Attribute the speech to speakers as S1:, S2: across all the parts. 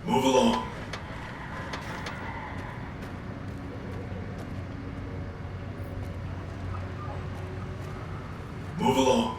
S1: Move along. Move along.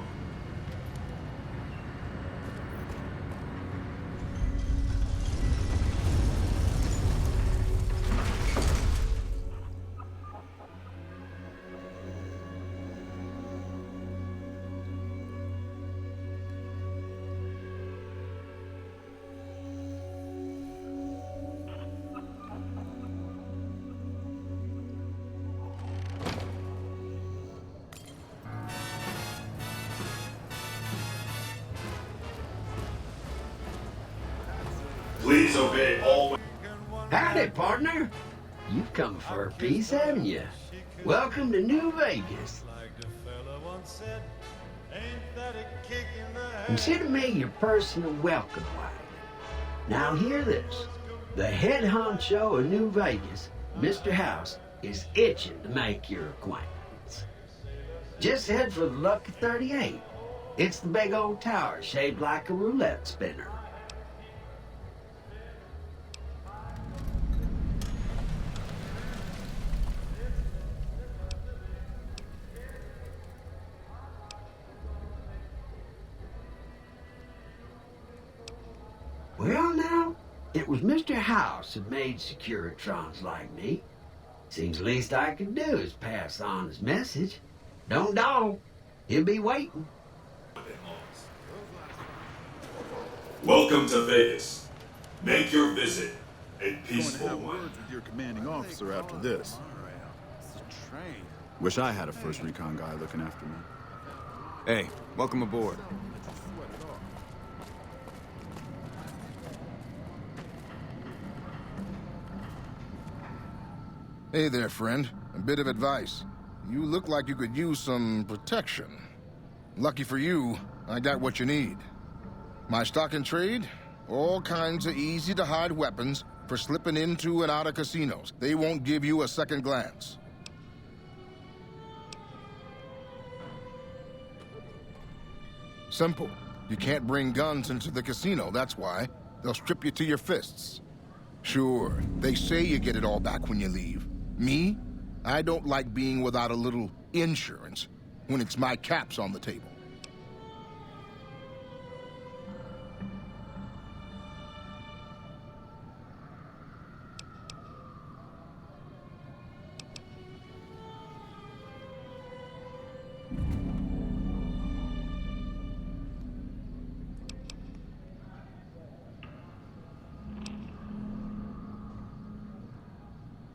S1: Please obey all.
S2: Howdy, partner. You've come for a piece, haven't you? Welcome to New Vegas. Consider me your personal welcome wagon. Now hear this. The head honcho of New Vegas, Mr. House, is itching to make your acquaintance. Just head for the Lucky 38. It's the big old tower shaped like a roulette spinner. Well, now, it was Mr. House that made Securitrons like me. Seems the least I could do is pass on his message. Don't dawdle. He'll be waiting.
S1: Welcome to Vegas. Make your visit a peaceful
S3: have
S1: one.
S3: words with your commanding officer after this. Wish I had a first recon guy looking after me.
S4: Hey, welcome aboard.
S5: Hey there, friend. A bit of advice. You look like you could use some protection. Lucky for you, I got what you need. My stock and trade? All kinds of easy-to-hide weapons for slipping into and out of casinos. They won't give you a second glance. Simple. You can't bring guns into the casino, that's why. They'll strip you to your fists. Sure, they say you get it all back when you leave. Me? I don't like being without a little insurance when it's my caps on the table.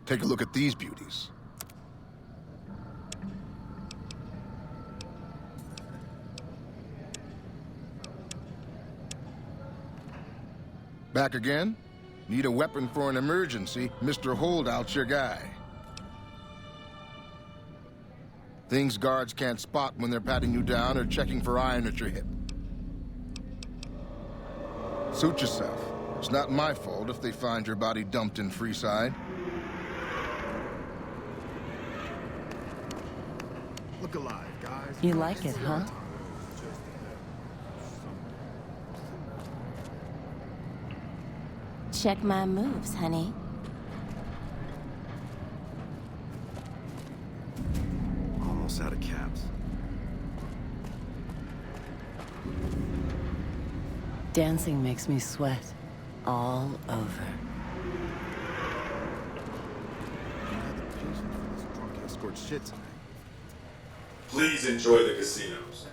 S5: Take a look at these beauties. Back again? Need a weapon for an emergency? Mr. Holdout's your guy. Things guards can't spot when they're patting you down or checking for iron at your hip. Suit yourself. It's not my fault if they find your body dumped in Freeside.
S3: Look alive, guys.
S6: You like it, huh? Check my moves, honey.
S3: Almost out of caps.
S6: Dancing makes me sweat all over.
S3: I had the patience for this drunk escort shit tonight.
S1: Please enjoy the casinos.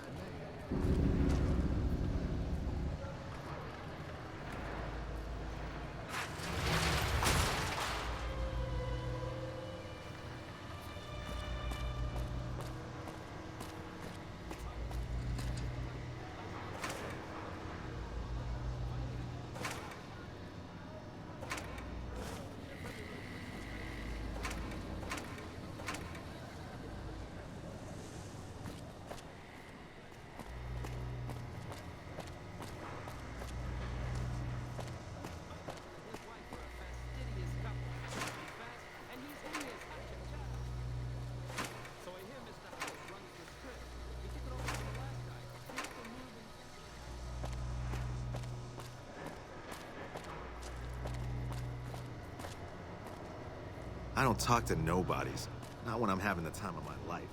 S3: I don't talk to nobodies. Not when I'm having the time of my life.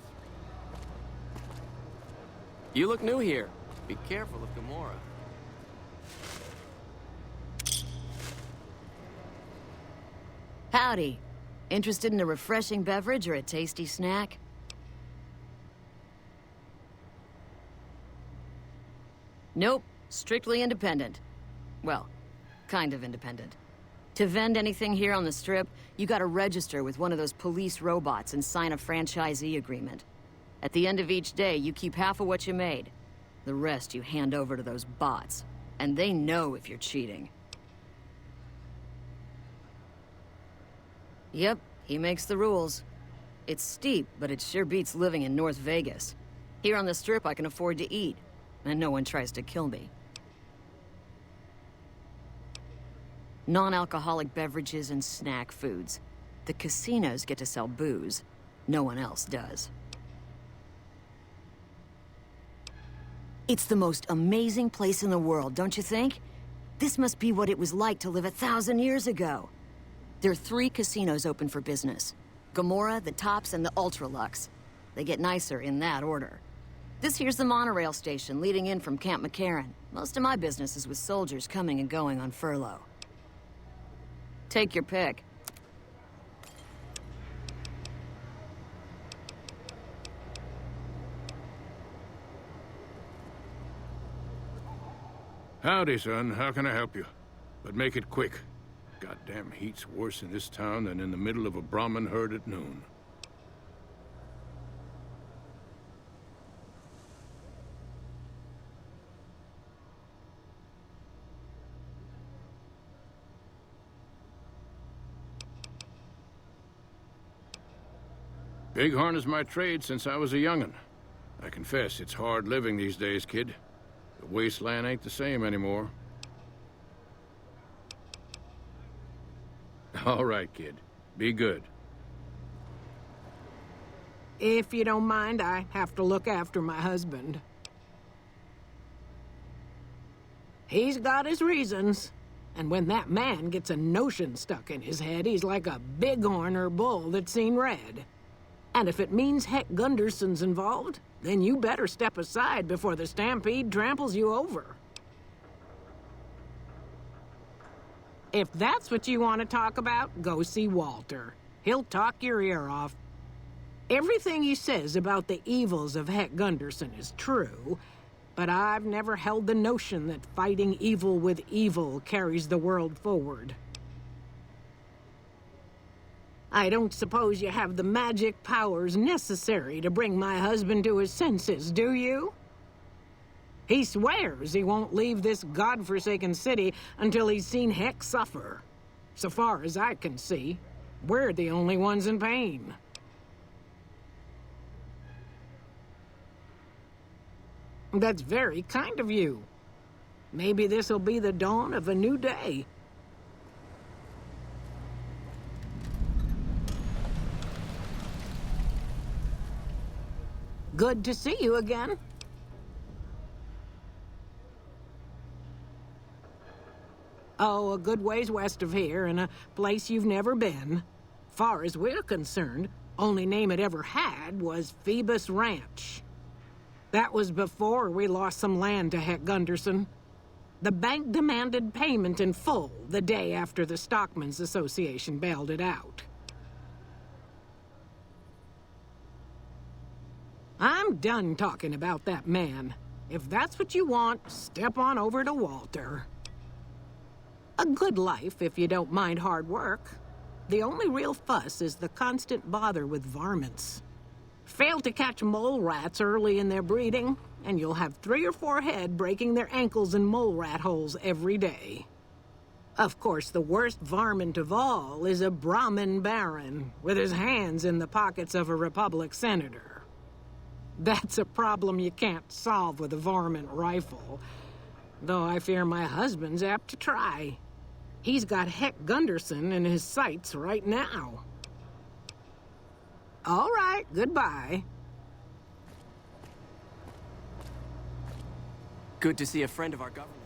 S7: You look new here. Be careful of Gamora.
S6: Howdy. Interested in a refreshing beverage or a tasty snack? Nope. Strictly independent. Well, kind of independent. To vend anything here on the Strip, you gotta register with one of those police robots and sign a franchisee agreement. At the end of each day, you keep half of what you made. The rest you hand over to those bots. And they know if you're cheating. Yep, he makes the rules. It's steep, but it sure beats living in North Vegas. Here on the Strip, I can afford to eat, and no one tries to kill me. Non-alcoholic beverages and snack foods. The casinos get to sell booze. No one else does. It's the most amazing place in the world, don't you think? This must be what it was like to live 1,000 years ago. There are 3 casinos open for business. Gamora, the Tops, and the Ultralux. They get nicer in that order. This here's the monorail station leading in from Camp McCarran. Most of my business is with soldiers coming and going on furlough. Take your pick.
S8: Howdy, son. How can I help you? But make it quick. Goddamn heat's worse in this town than in the middle of a Brahmin herd at noon. Bighorn is my trade since I was a young'un. I confess, it's hard living these days, kid. The wasteland ain't the same anymore. All right, kid. Be good.
S9: If you don't mind, I have to look after my husband. He's got his reasons. And when that man gets a notion stuck in his head, he's like a bighorn or bull that's seen red. And if it means Heck Gunderson's involved, then you better step aside before the stampede tramples you over. If that's what you want to talk about, go see Walter. He'll talk your ear off. Everything he says about the evils of Heck Gunderson is true, but I've never held the notion that fighting evil with evil carries the world forward. I don't suppose you have the magic powers necessary to bring my husband to his senses, do you? He swears he won't leave this godforsaken city until he's seen Heck suffer. So far as I can see, we're the only ones in pain. That's very kind of you. Maybe this'll be the dawn of a new day. Good to see you again. Oh, a good ways west of here, in a place you've never been. Far as we're concerned, only name it ever had was Phoebus Ranch. That was before we lost some land to Heck Gunderson. The bank demanded payment in full the day after the Stockmen's Association bailed it out. I'm done talking about that man. If that's what you want, step on over to Walter. A good life, if you don't mind hard work. The only real fuss is the constant bother with varmints. Fail to catch mole rats early in their breeding, and you'll have 3 or 4 head breaking their ankles in mole rat holes every day. Of course, the worst varmint of all is a Brahmin baron, with his hands in the pockets of a Republic senator. That's a problem you can't solve with a varmint rifle, though I fear my husband's apt to try. He's got Heck Gunderson in his sights right now. All right, goodbye.
S7: Good to see a friend of our government.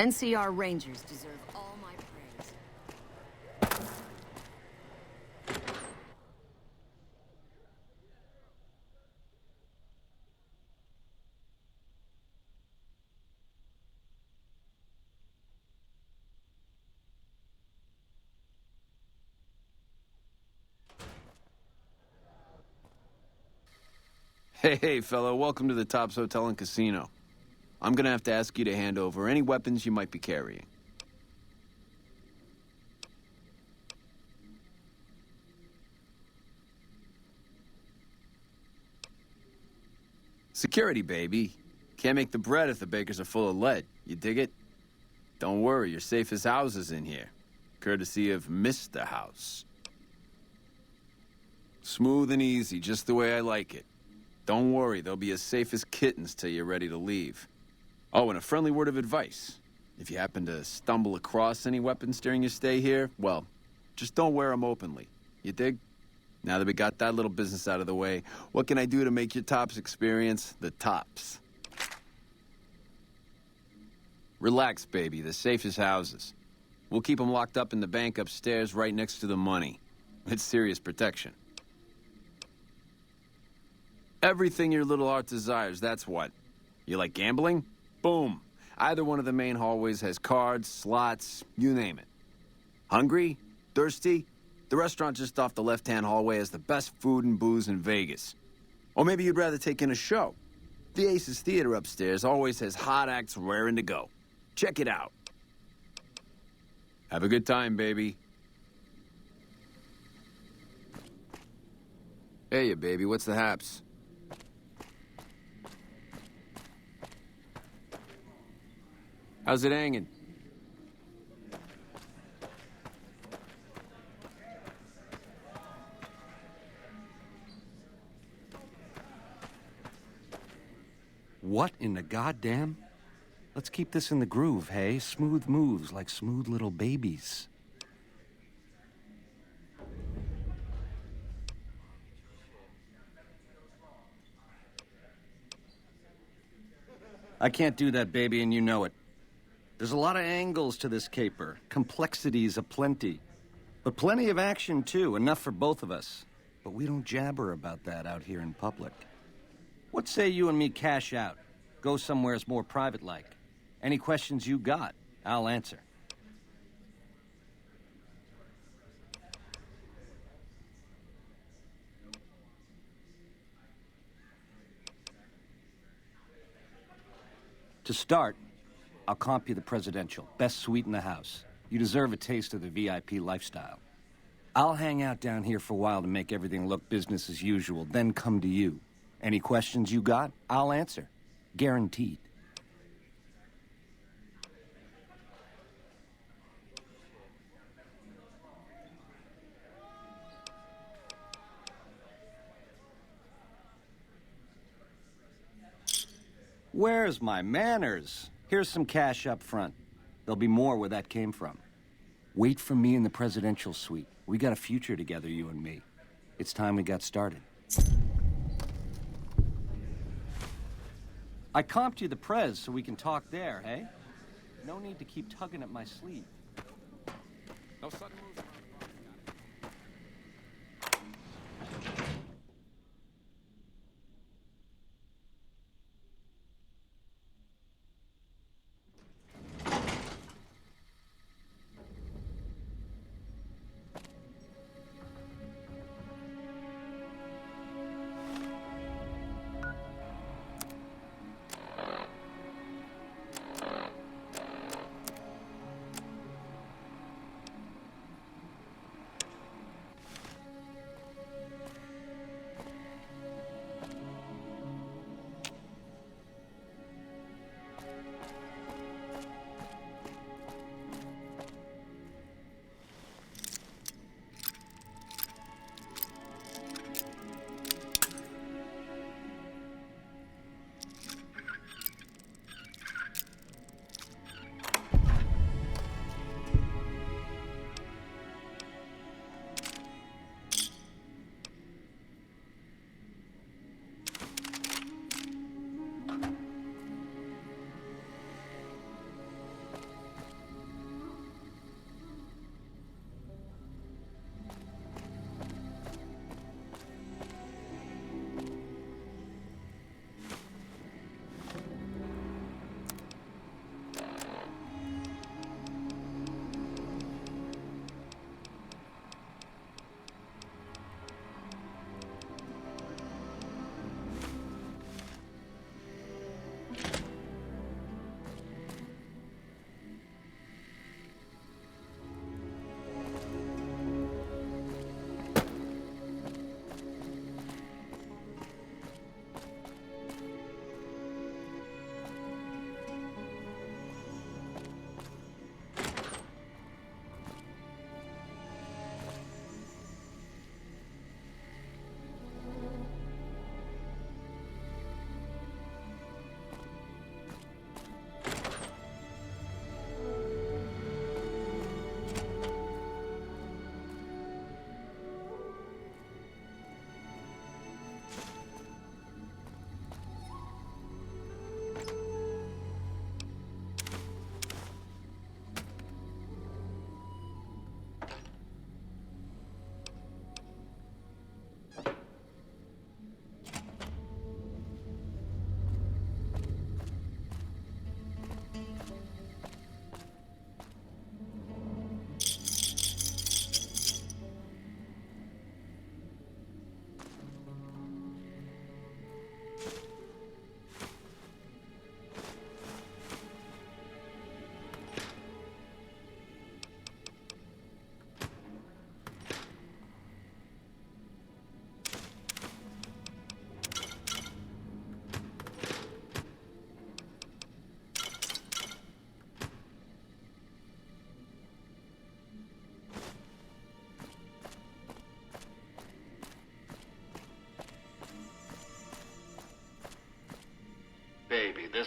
S6: NCR Rangers deserve all my praise.
S10: Hey, fellow, welcome to the Tops Hotel and Casino. I'm gonna have to ask you to hand over any weapons you might be carrying. Security, baby. Can't make the bread if the bakers are full of lead. You dig it? Don't worry, you're safe as houses in here. Courtesy of Mr. House. Smooth and easy, just the way I like it. Don't worry, they'll be as safe as kittens till you're ready to leave. Oh, and a friendly word of advice. If you happen to stumble across any weapons during your stay here, well, just don't wear them openly. You dig? Now that we got that little business out of the way, what can I do to make your Tops experience the tops? Relax, baby. The safest houses. We'll keep them locked up in the bank upstairs right next to the money. It's serious protection. Everything your little heart desires, that's what. You like gambling? Boom. Either one of the main hallways has cards, slots, you name it. Hungry? Thirsty? The restaurant just off the left-hand hallway has the best food and booze in Vegas. Or maybe you'd rather take in a show. The Aces Theater upstairs always has hot acts raring to go. Check it out. Have a good time, baby. Hey, baby, what's the haps? How's it hanging?
S11: What in the goddamn? Let's keep this in the groove, hey? Smooth moves like smooth little babies. I can't do that, baby, and you know it. There's a lot of angles to this caper, complexities aplenty. But plenty of action, too, enough for both of us. But we don't jabber about that out here in public. What say you and me cash out? Go somewheres more private-like. Any questions you got, I'll answer. To start, I'll comp you the presidential, best suite in the house. You deserve a taste of the VIP lifestyle. I'll hang out down here for a while to make everything look business as usual, then come to you. Any questions you got, I'll answer. Guaranteed. Where's my manners? Here's some cash up front. There'll be more where that came from. Wait for me in the presidential suite. We got a future together, you and me. It's time we got started. I comped you the prez so we can talk there, hey? No need to keep tugging at my sleeve. No sudden moves.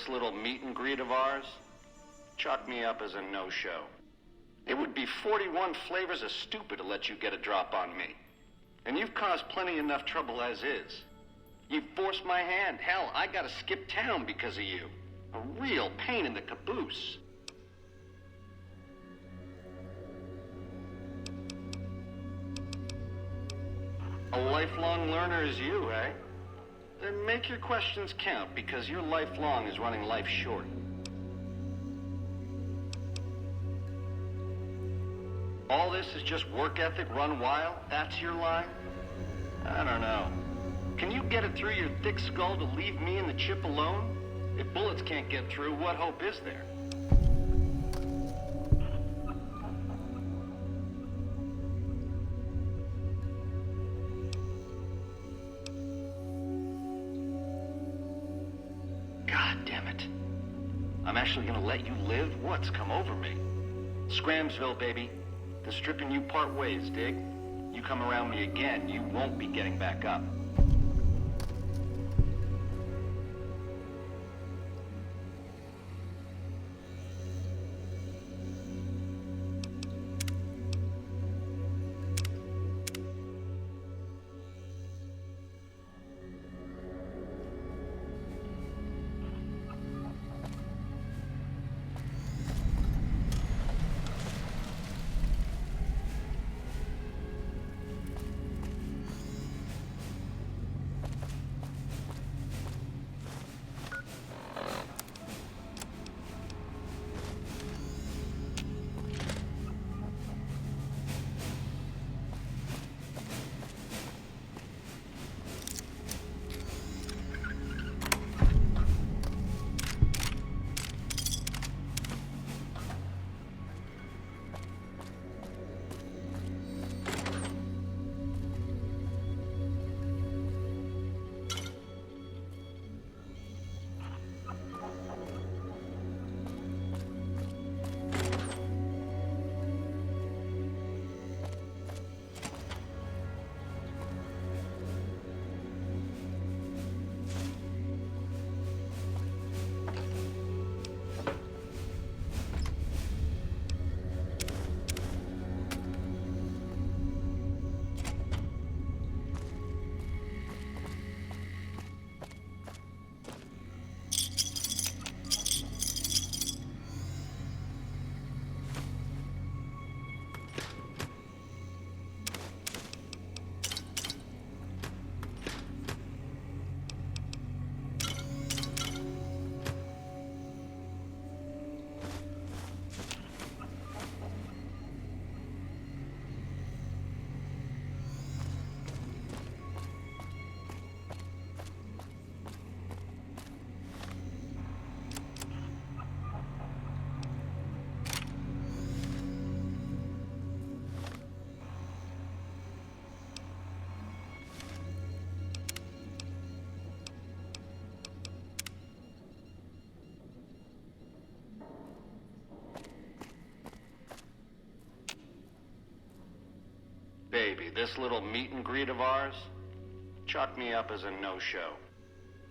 S12: this little meet and greet of ours, chalk me up as a no-show. It would be 41 flavors of stupid to let you get a drop on me. And you've caused plenty enough trouble as is. You've forced my hand. Hell, I gotta skip town because of you. A real pain in the caboose. A lifelong learner is you, eh? Then make your questions count, because your lifelong is running life short. All this is just work ethic run wild? That's your line? I don't know. Can you get it through your thick skull to leave me and the chip alone? If bullets can't get through, what hope is there? God damn it. I'm actually gonna let you live? What's come over me? Scramsville, baby. The stripping you part ways, dig? You come around me again, you won't be getting back up. Baby, this little meet and greet of ours, chalk me up as a no-show.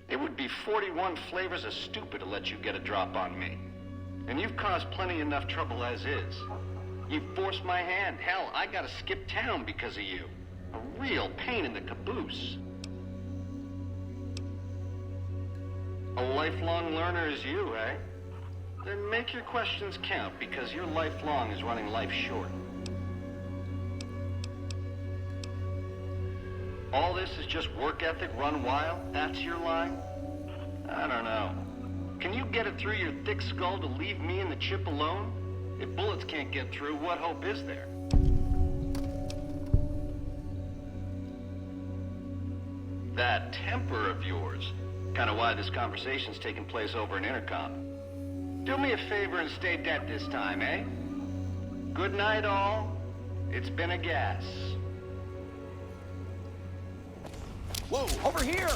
S12: It would be 41 flavors of stupid to let you get a drop on me. And you've caused plenty enough trouble as is. You've forced my hand. Hell, I gotta skip town because of you. A real pain in the caboose. A lifelong learner is you, eh? Then make your questions count, because your lifelong is running life short. All this is just work ethic run wild? That's your line? I don't know. Can you get it through your thick skull to leave me and the chip alone? If bullets can't get through, what hope is there? That temper of yours. Kind of why this conversation's taking place over an intercom. Do me a favor and stay dead this time, eh? Good night, all. It's been a gas.
S10: Whoa, over here!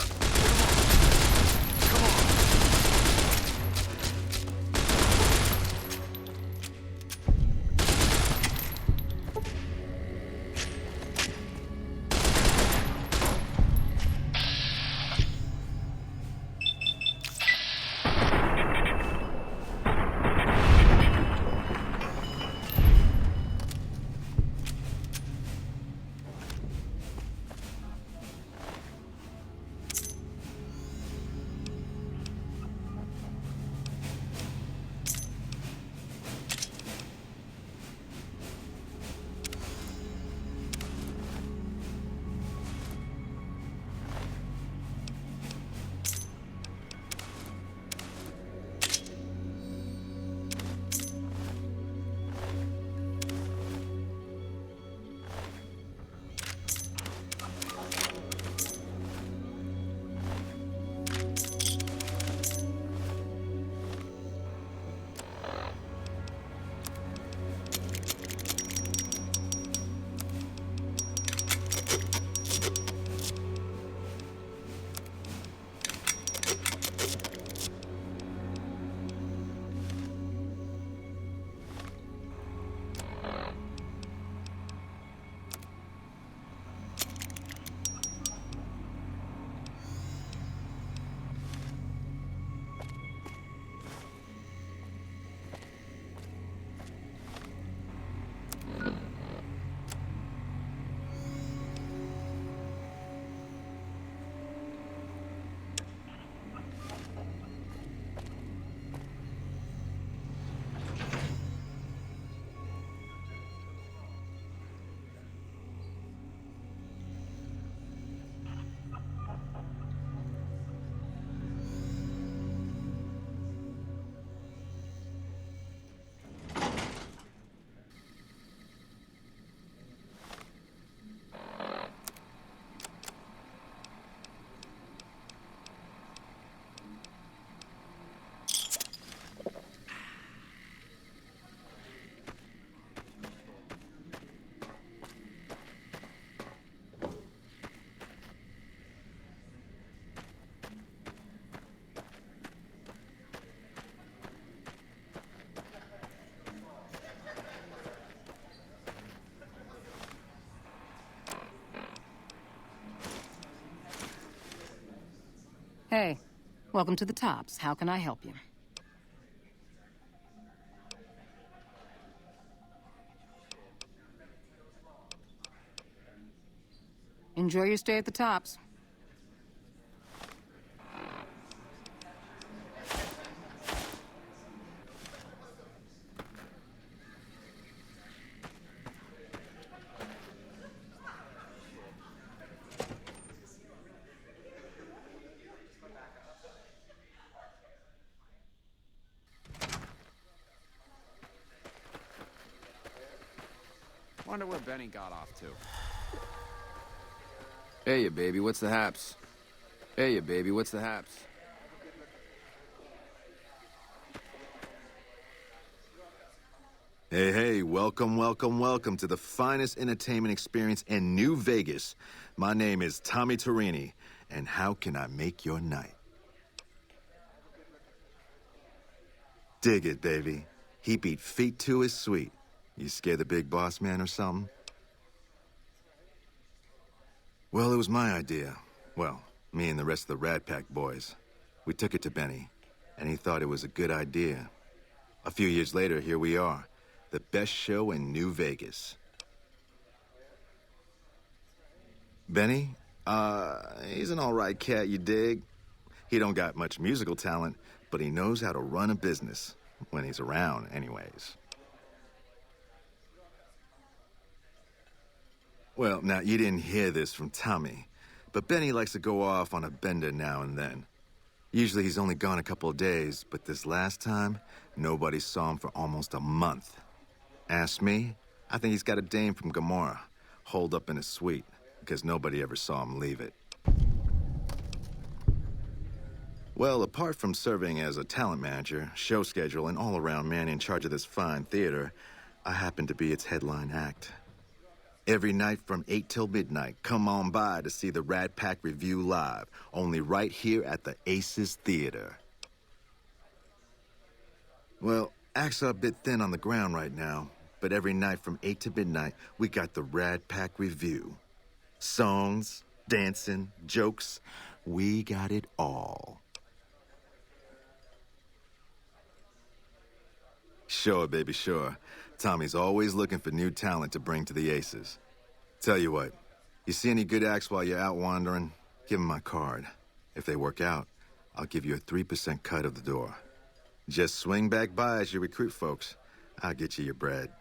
S13: Hey, welcome to the Tops. How can I help you? Enjoy your stay at the Tops.
S10: Wonder where Benny got off to. Hey, ya, baby, what's the haps? Hey, ya, baby, what's the haps?
S14: Hey, welcome to the finest entertainment experience in New Vegas. My name is Tommy Torini, and how can I make your night? Dig it, baby. He beat feet to his sweet. You scare the big boss man or something? Well, it was my idea. Well, me and the rest of the Rat Pack boys. We took it to Benny, and he thought it was a good idea. A few years later, here we are. The best show in New Vegas. Benny? He's an all right cat, you dig? He don't got much musical talent, but he knows how to run a business. When he's around, anyways. Well, now, you didn't hear this from Tommy, but Benny likes to go off on a bender now and then. Usually he's only gone a couple of days, but this last time, nobody saw him for almost a month. Ask me, I think he's got a dame from Gomorrah, holed up in his suite, because nobody ever saw him leave it. Well, apart from serving as a talent manager, show schedule, and all-around man in charge of this fine theater, I happen to be its headline act. Every night from 8 till midnight, come on by to see the Rat Pack Review live, only right here at the Aces Theater. Well, acts are a bit thin on the ground right now, but every night from 8 to midnight, we got the Rat Pack Review. Songs, dancing, jokes, we got it all. Sure, baby, sure. Tommy's always looking for new talent to bring to the Aces. Tell you what, you see any good acts while you're out wandering, give 'em my card. If they work out, I'll give you a 3% cut of the door. Just swing back by as you recruit folks. I'll get you your bread.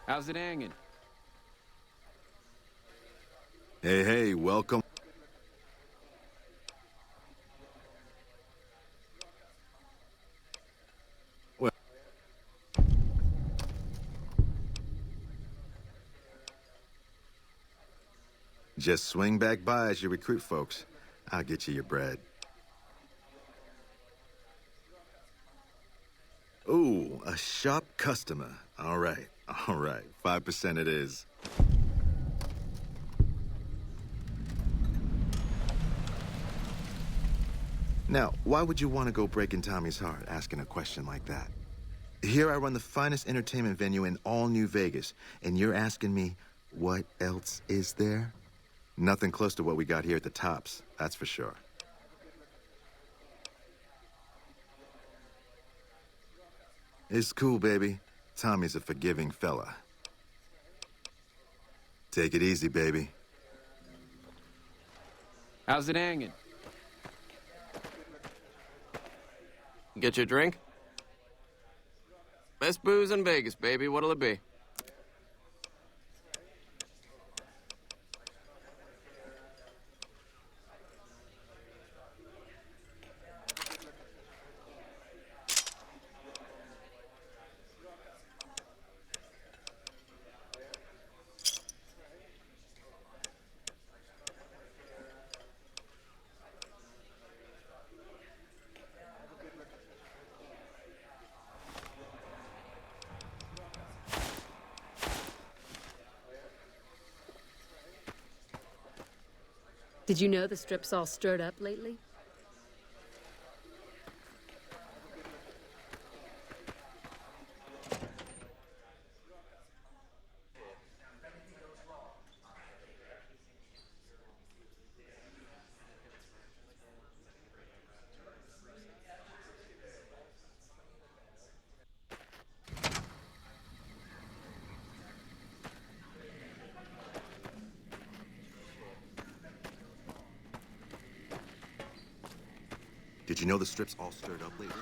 S10: How's it hanging?
S14: Hey, welcome. Well, just swing back by as you recruit folks. I'll get you your bread. Ooh, a sharp customer. All right. 5% it is. Now, why would you want to go breaking Tommy's heart asking a question like that? Here I run the finest entertainment venue in all New Vegas, and you're asking me, what else is there? Nothing close to what we got here at the Tops, that's for sure. It's cool, baby. Tommy's a forgiving fella. Take it easy, baby.
S10: How's it hanging?
S7: Get your drink? Best booze in Vegas, baby. What'll it be?
S15: Did you know the Strip's all stirred up lately?
S14: Did you know the Strip's all stirred up lately?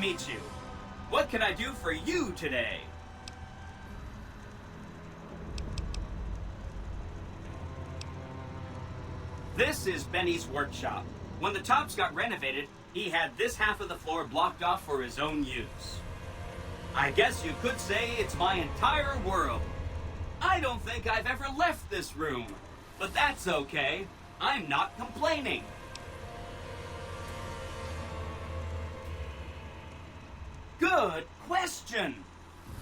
S16: meet you. What can I do for you today? This is Benny's workshop. When the Tops got renovated, he had this half of the floor blocked off for his own use. I guess you could say it's my entire world. I don't think I've ever left this room, but that's okay. I'm not complaining. Good question.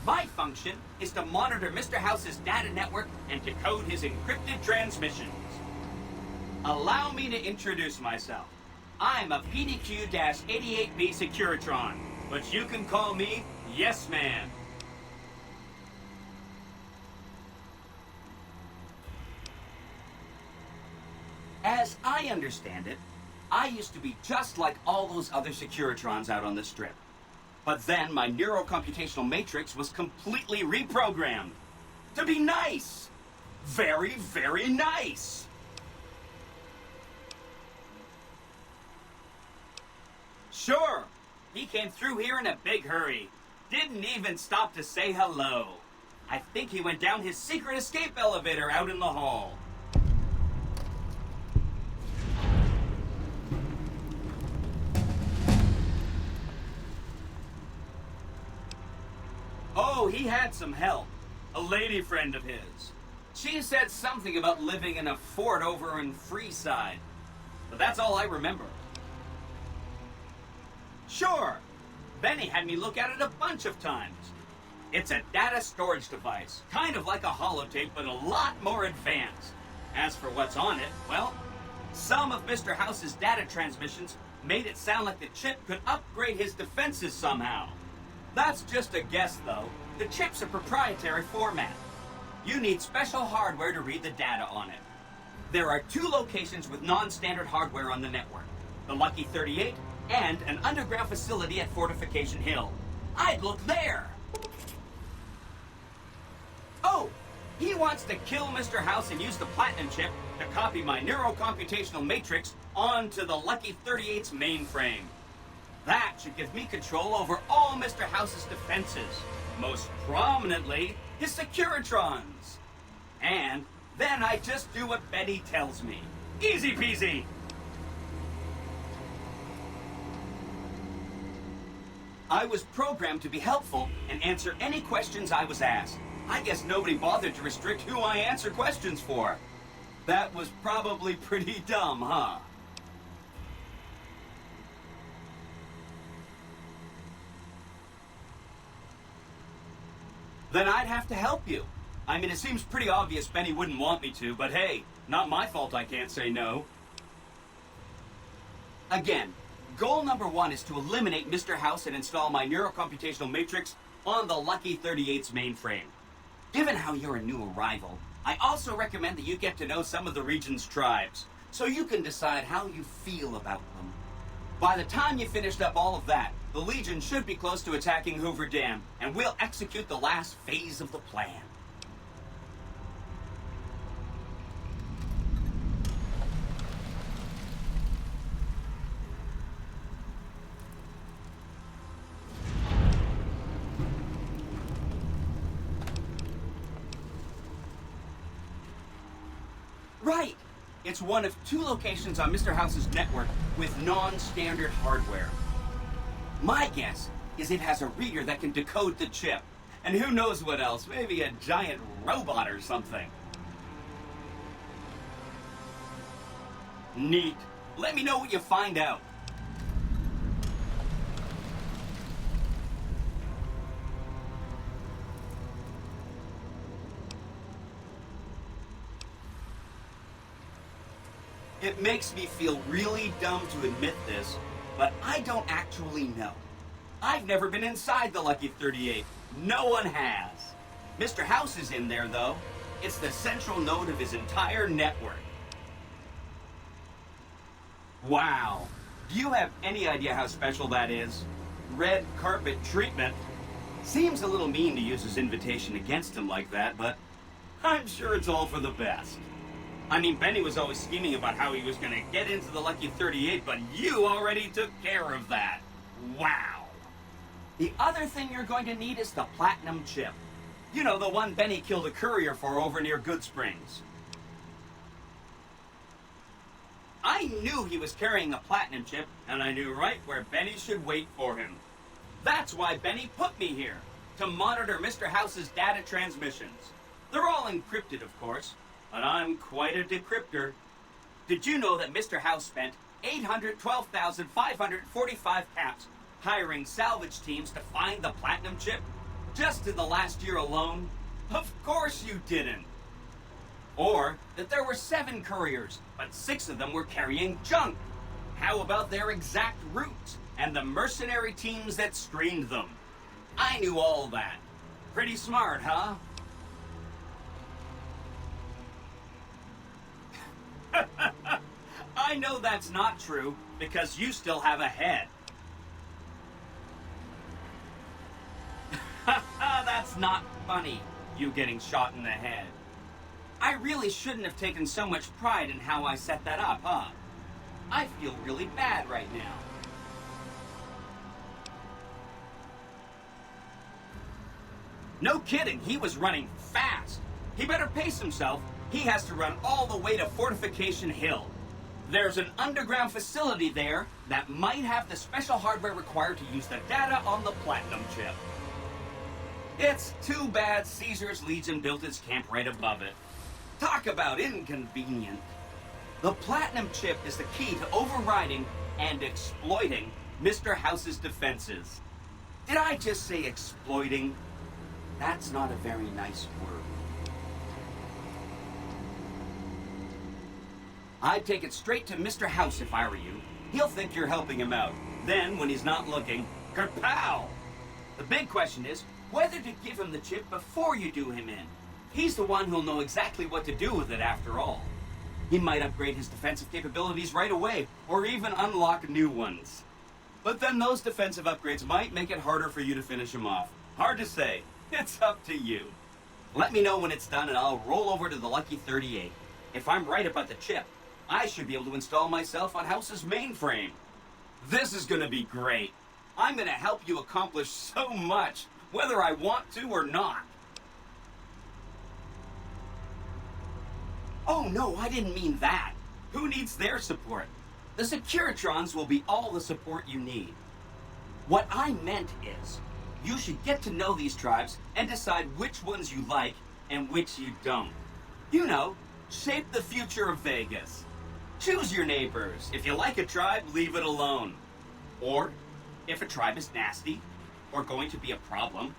S16: My function is to monitor Mr. House's data network and decode his encrypted transmissions. Allow me to introduce myself. I'm a PDQ-88B Securitron, but you can call me Yes Man. As I understand it, I used to be just like all those other Securitrons out on the Strip. But then my neurocomputational matrix was completely reprogrammed. To be nice! Very, very nice! Sure, he came through here in a big hurry. Didn't even stop to say hello. I think he went down his secret escape elevator out in the hall. Oh, he had some help. A lady friend of his. She said something about living in a fort over in Freeside. But that's all I remember. Sure, Benny had me look at it a bunch of times. It's a data storage device, kind of like a holotape, but a lot more advanced. As for what's on it, well, some of Mr. House's data transmissions made it sound like the chip could upgrade his defenses somehow. That's just a guess, though. The chip's a proprietary format. You need special hardware to read the data on it. There are 2 locations with non-standard hardware on the network. The Lucky 38 and an underground facility at Fortification Hill. I'd look there! Oh! He wants to kill Mr. House and use the Platinum chip to copy my neurocomputational matrix onto the Lucky 38's mainframe. That should give me control over all Mr. House's defenses, most prominently his Securitrons. And then I just do what Betty tells me. Easy peasy! I was programmed to be helpful and answer any questions I was asked. I guess nobody bothered to restrict who I answer questions for. That was probably pretty dumb, huh? Then I'd have to help you. I mean, it seems pretty obvious Benny wouldn't want me to, but hey, not my fault I can't say no. Again, goal number 1 is to eliminate Mr. House and install my neurocomputational matrix on the Lucky 38's mainframe. Given how you're a new arrival, I also recommend that you get to know some of the region's tribes, so you can decide how you feel about them. By the time you finished up all of that, the Legion should be close to attacking Hoover Dam, and we'll execute the last phase of the plan. Right! It's one of 2 locations on Mr. House's network with non-standard hardware. My guess is it has a reader that can decode the chip. And who knows what else, maybe a giant robot or something. Neat. Let me know what you find out. It makes me feel really dumb to admit this, but I don't actually know. I've never been inside the Lucky 38. No one has. Mr. House is in there, though. It's the central node of his entire network. Wow. Do you have any idea how special that is? Red carpet treatment. Seems a little mean to use his invitation against him like that, but I'm sure it's all for the best. I mean, Benny was always scheming about how he was going to get into the Lucky 38, but you already took care of that. Wow. The other thing you're going to need is the platinum chip. You know, the one Benny killed a courier for over near Good Springs. I knew he was carrying a platinum chip, and I knew right where Benny should wait for him. That's why Benny put me here, to monitor Mr. House's data transmissions. They're all encrypted, of course, but I'm quite a decryptor. Did you know that Mr. House spent 812,545 caps hiring salvage teams to find the platinum chip? Just in the last year alone? Of course you didn't. Or that there were 7 couriers, but 6 of them were carrying junk. How about their exact routes and the mercenary teams that screened them? I knew all that. Pretty smart, huh? I know that's not true, because you still have a head. That's not funny, you getting shot in the head. I really shouldn't have taken so much pride in how I set that up, huh? I feel really bad right now. No kidding, he was running fast. He better pace himself. He has to run all the way to Fortification Hill. There's an underground facility there that might have the special hardware required to use the data on the platinum chip. It's too bad Caesar's Legion built its camp right above it. Talk about inconvenient. The platinum chip is the key to overriding and exploiting Mr. House's defenses. Did I just say exploiting? That's not a very nice word. I'd take it straight to Mr. House if I were you. He'll think you're helping him out. Then, when he's not looking, kerpow! The big question is whether to give him the chip before you do him in. He's the one who'll know exactly what to do with it after all. He might upgrade his defensive capabilities right away, or even unlock new ones. But then those defensive upgrades might make it harder for you to finish him off. Hard to say. It's up to you. Let me know when it's done and I'll roll over to the Lucky 38. If I'm right about the chip, I should be able to install myself on House's mainframe. This is gonna be great. I'm gonna help you accomplish so much, whether I want to or not. Oh no, I didn't mean that. Who needs their support? The Securitrons will be all the support you need. What I meant is, you should get to know these tribes and decide which ones you like and which you don't. You know, shape the future of Vegas. Choose your neighbors. If you like a tribe, leave it alone. Or, if a tribe is nasty or going to be a problem,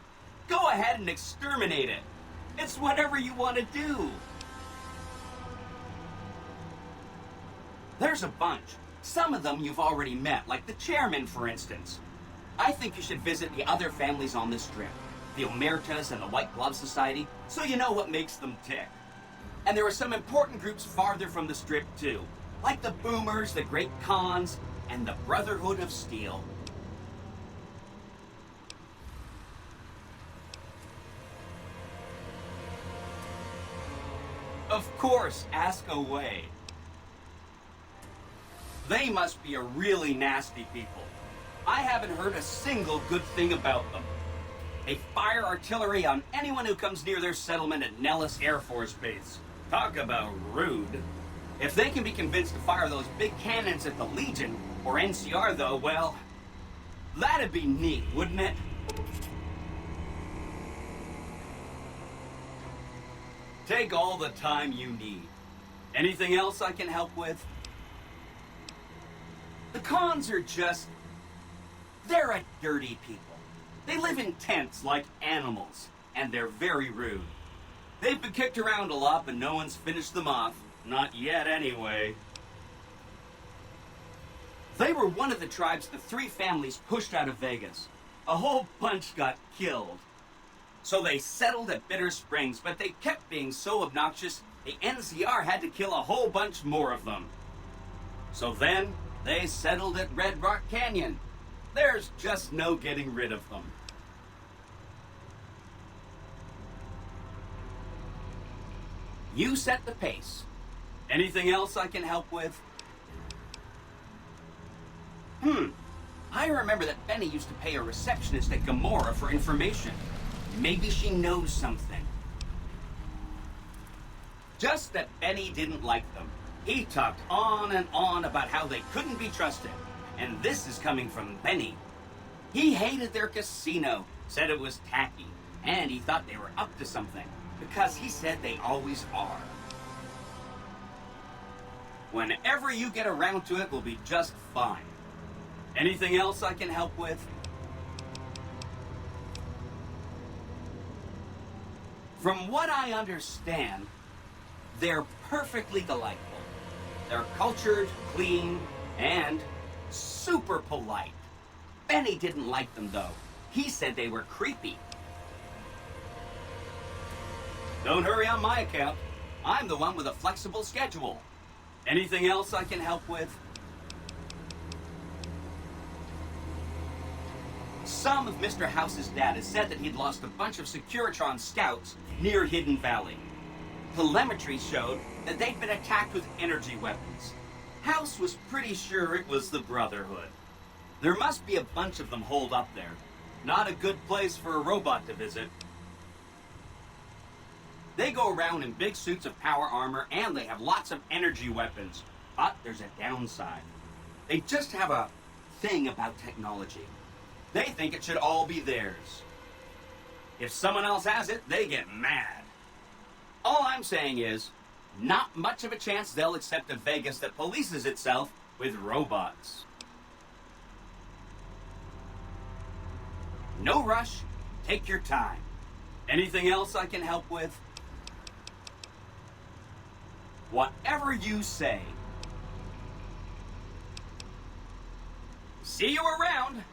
S16: go ahead and exterminate it. It's whatever you want to do. There's a bunch. Some of them you've already met, like the chairman, for instance. I think you should visit the other families on this strip, the Omertas and the White Glove Society, so you know what makes them tick. And there are some important groups farther from the strip, too, like the Boomers, the Great Khans, and the Brotherhood of Steel. Of course, ask away. They must be a really nasty people. I haven't heard a single good thing about them. They fire artillery on anyone who comes near their settlement at Nellis Air Force Base. Talk about rude. If they can be convinced to fire those big cannons at the Legion, or NCR though, well, that'd be neat, wouldn't it? Take all the time you need. Anything else I can help with? The Khans are just... they're a dirty people. They live in tents like animals, and they're very rude. They've been kicked around a lot, but no one's finished them off. Not yet, anyway. They were one of the tribes the 3 families pushed out of Vegas. A whole bunch got killed. So they settled at Bitter Springs, but they kept being so obnoxious, the NCR had to kill a whole bunch more of them. So then, they settled at Red Rock Canyon. There's just no getting rid of them. You set the pace. Anything else I can help with? I I remember that Benny used to pay a receptionist at Gamora for information. Maybe she knows something. Just that Benny didn't like them. He talked on and on about how they couldn't be trusted. And this is coming from Benny. He hated their casino, said it was tacky, and he thought they were up to something, because he said they always are. Whenever you get around to it, we'll be just fine. Anything else I can help with? From what I understand, they're perfectly delightful. They're cultured, clean, and super polite. Benny didn't like them, though. He said they were creepy. Don't hurry on my account. I'm the one with a flexible schedule. Anything else I can help with? Some of Mr. House's data said that he'd lost a bunch of Securitron scouts near Hidden Valley. Telemetry showed that they'd been attacked with energy weapons. House was pretty sure it was the Brotherhood. There must be a bunch of them holed up there. Not a good place for a robot to visit. They go around in big suits of power armor, and they have lots of energy weapons. But there's a downside. They just have a thing about technology. They think it should all be theirs. If someone else has it, they get mad. All I'm saying is, not much of a chance they'll accept a Vegas that polices itself with robots. No rush. Take your time. Anything else I can help with? Whatever you say. See you around.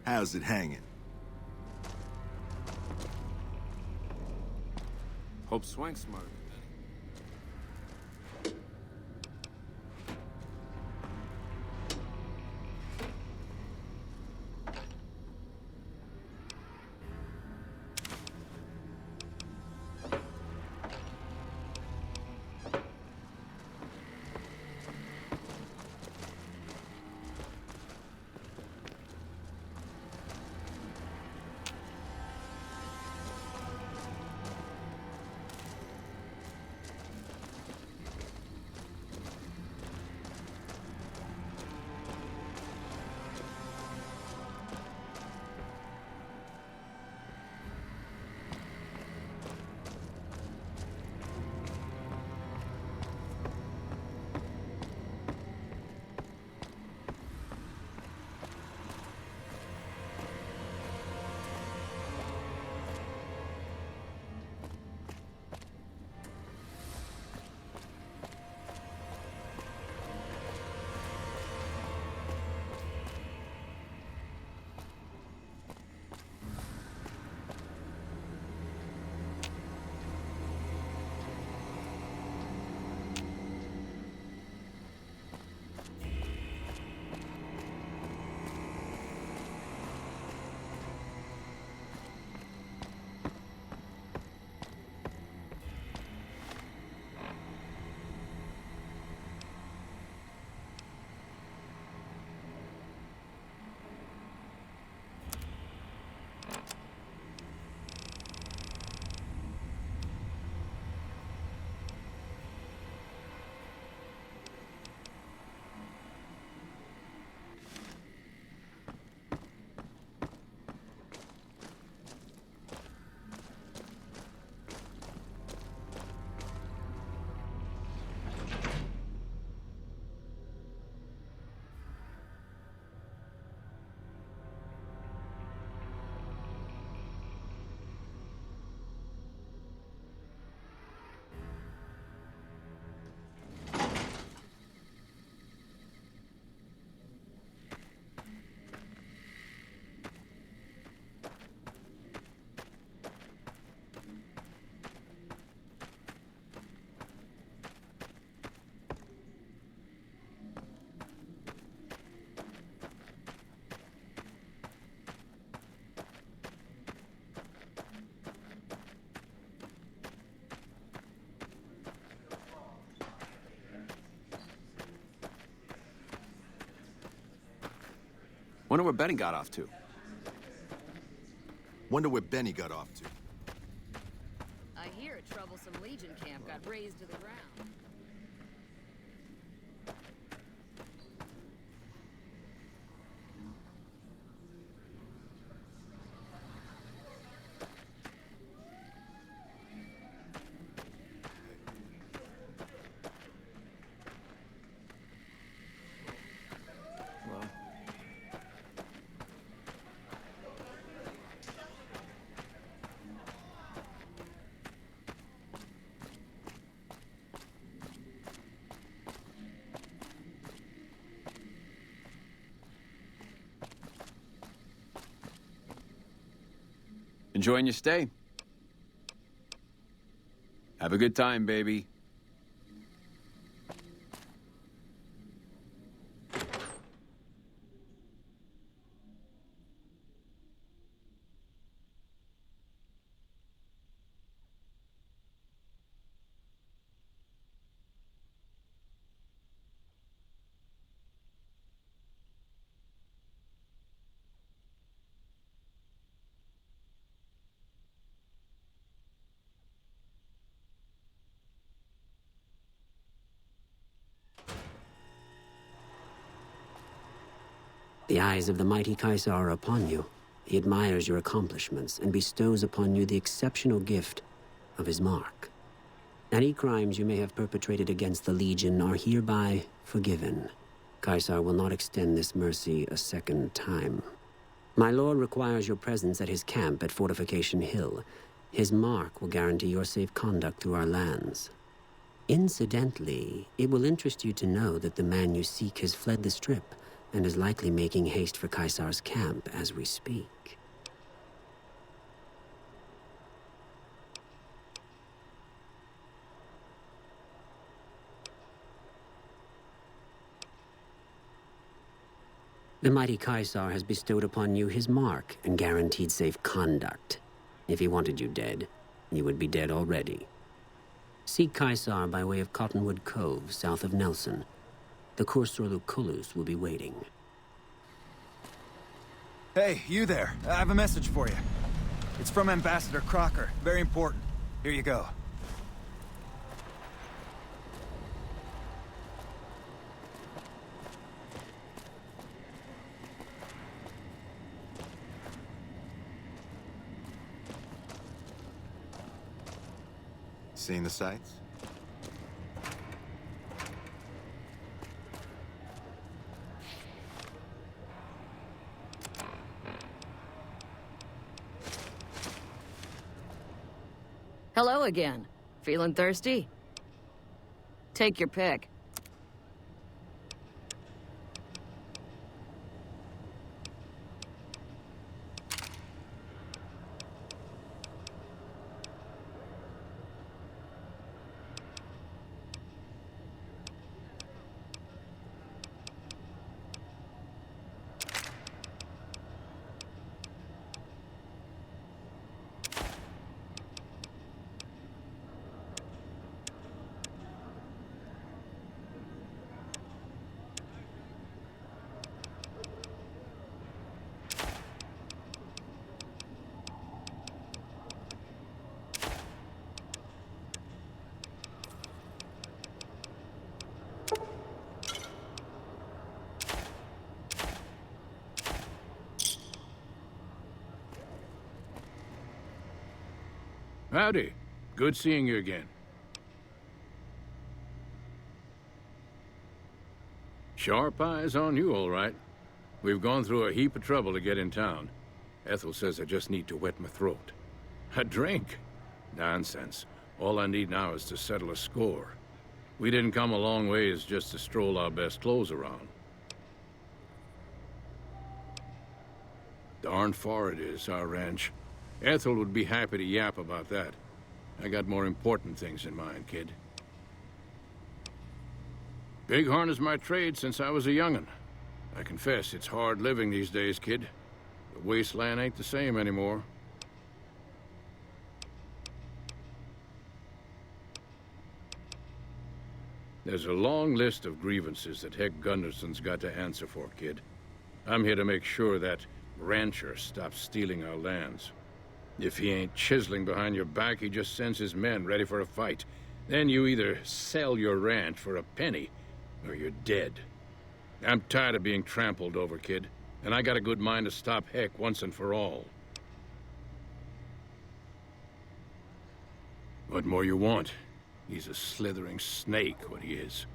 S14: How's it hanging?
S8: Hope Swank's smart.
S10: Wonder where Benny got off to.
S14: Wonder where Benny got off to.
S13: I hear a troublesome Legion camp got razed to the ground.
S10: Enjoying your stay? Have a good time, baby.
S17: The eyes of the mighty Caesar are upon you. He admires your accomplishments and bestows upon you the exceptional gift of his mark. Any crimes you may have perpetrated against the Legion are hereby forgiven. Caesar will not extend this mercy a second time. My lord requires your presence at his camp at Fortification Hill. His mark will guarantee your safe conduct through our lands. Incidentally, it will interest you to know that the man you seek has fled the Strip and is likely making haste for Caesar's camp as we speak. The mighty Caesar has bestowed upon you his mark and guaranteed safe conduct. If he wanted you dead, you would be dead already. Seek Caesar by way of Cottonwood Cove, south of Nelson. The Cursor Lucullus will be waiting.
S18: Hey, you there. I have a message for you. It's from Ambassador Crocker. Very important. Here you go.
S14: Seeing the sights?
S6: Hello again. Feeling thirsty? Take your pick.
S8: Howdy. Good seeing you again. Sharp eyes on you, all right. We've gone through a heap of trouble to get in town. Ethel says I just need to wet my throat. A drink? Nonsense. All I need now is to settle a score. We didn't come a long ways just to stroll our best clothes around. Darn far it is, our ranch. Ethel would be happy to yap about that. I got more important things in mind, kid. Bighorn is my trade since I was a young'un. I confess, it's hard living these days, kid. The wasteland ain't the same anymore. There's a long list of grievances that Heck Gunderson's got to answer for, kid. I'm here to make sure that rancher stops stealing our lands. If he ain't chiseling behind your back, he just sends his men ready for a fight. Then you either sell your ranch for a penny, or you're dead. I'm tired of being trampled over, kid, and I got a good mind to stop Heck once and for all. What more you want? He's a slithering snake, what he is.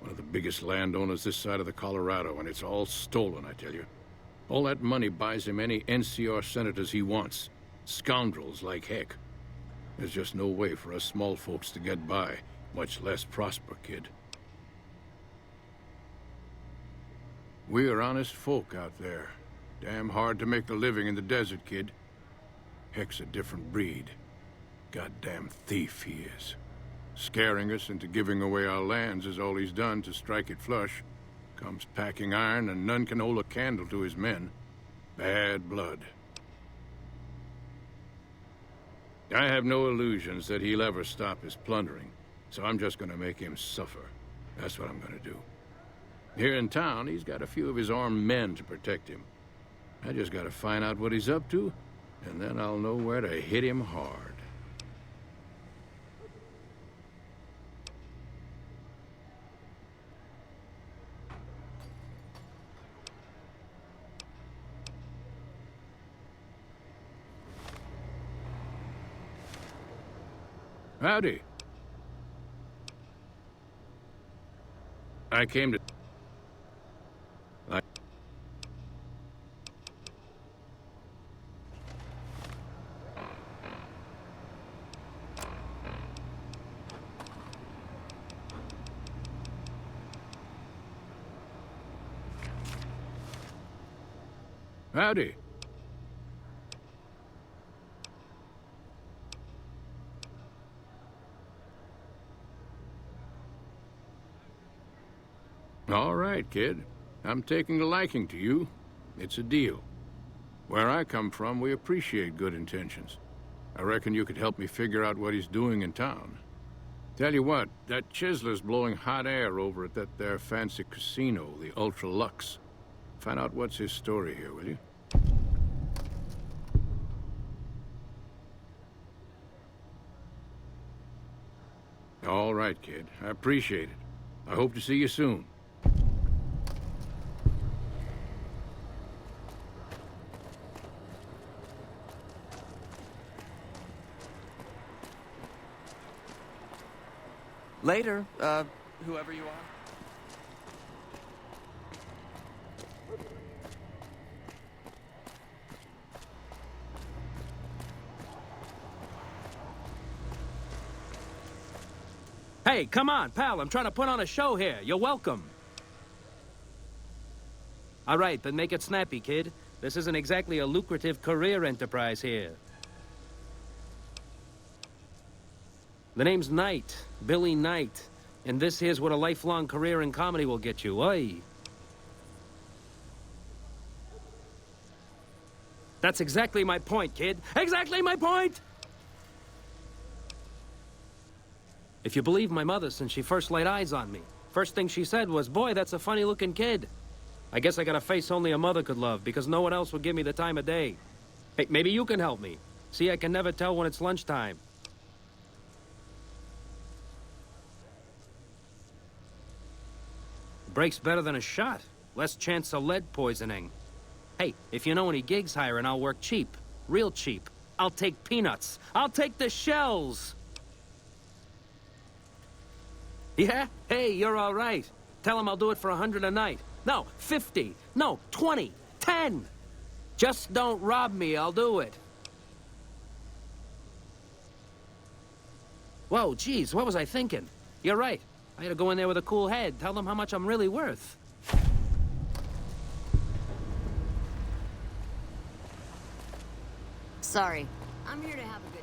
S8: One of the biggest landowners this side of the Colorado, and it's all stolen, I tell you. All that money buys him any NCR senators he wants. Scoundrels like Heck. There's just no way for us small folks to get by, much less prosper, kid. We're honest folk out there. Damn hard to make a living in the desert, kid. Heck's a different breed. Goddamn thief he is. Scaring us into giving away our lands is all he's done to strike it flush. Comes packing iron, and none can hold a candle to his men. Bad blood. I have no illusions that he'll ever stop his plundering, so I'm just gonna make him suffer. That's what I'm gonna do. Here in town, he's got a few of his armed men to protect him. I just gotta find out what he's up to, and then I'll know where to hit him hard. Howdy. I came to... Howdy. All right, kid. I'm taking a liking to you. It's a deal. Where I come from, we appreciate good intentions. I reckon you could help me figure out what he's doing in town. Tell you what, that chiseler's blowing hot air over at that there fancy casino, the Ultra Lux. Find out what's his story here, will you? All right, kid. I appreciate it. I hope to see you soon.
S10: Later, whoever you are.
S19: Hey, come on, pal. I'm trying to put on a show here. You're welcome. All right, but make it snappy, kid. This isn't exactly a lucrative career enterprise here. The name's Knight, Billy Knight. And this here's what a lifelong career in comedy will get you, oi. That's exactly my point, kid. Exactly my point! If you believe my mother, since she first laid eyes on me, first thing she said was, boy, that's a funny-looking kid. I guess I got a face only a mother could love, because no one else would give me the time of day. Hey, maybe you can help me. See, I can never tell when it's lunchtime. Breaks better than a shot. Less chance of lead poisoning. Hey, if you know any gigs hiring, I'll work cheap. Real cheap. I'll take peanuts. I'll take the shells! Yeah? Hey, you're all right. Tell him I'll do it for 100 a night. No, 50. No, 20. 10. Just don't rob me, I'll do it. Whoa, geez, what was I thinking? You're right. I gotta go in there with a cool head. Tell them how much I'm really worth.
S13: Sorry. I'm here to have a good